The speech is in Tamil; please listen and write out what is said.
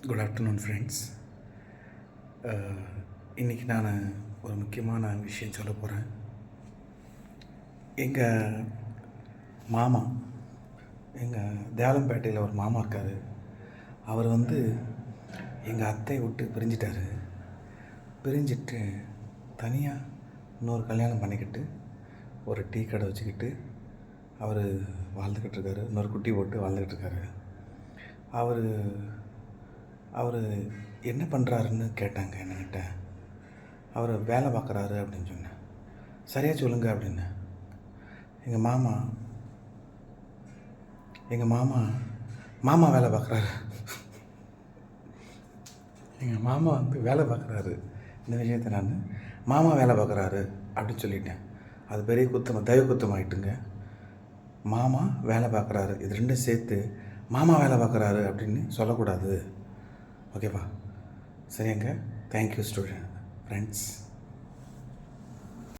Good afternoon friends. இன்றைக்கி நான் ஒரு முக்கியமான விஷயம் சொல்ல போகிறேன். எங்கள் மாமா, எங்கள் தேவலம்பேட்டையில் ஒரு மாமா இருக்கார். அவர் எங்கள் அத்தையை விட்டு பிரிஞ்சிட்டார். பிரிஞ்சிட்டு தனியாக இன்னொரு கல்யாணம் பண்ணிக்கிட்டு ஒரு டீ கடை வச்சுக்கிட்டு அவர் வாழ்ந்துக்கிட்டு இருக்காரு. இன்னொரு குட்டி போட்டு வாழ்ந்துக்கிட்டு இருக்காரு. அவர் என்ன பண்ணுறாருன்னு கேட்டாங்க என்கிட்ட. அவர் வேலை பார்க்குறாரு அப்படின்னு சொன்னேன். சரியாக சொல்லுங்க அப்படின்னு. எங்கள் மாமா வேலை பார்க்குறாரு. எங்கள் மாமா வேலை பார்க்குறாரு. இந்த விஷயத்தை நான் மாமா வேலை பார்க்குறாரு அப்படின்னு சொல்லிட்டேன். அது பெரிய தெய்வ குத்தமாயிட்டுங்க. மாமா வேலை பார்க்குறாரு, இது ரெண்டும் சேர்த்து மாமா வேலை பார்க்குறாரு அப்படின்னு சொல்லக்கூடாது. ஓகேவா? சரிங்க. Thank you student friends.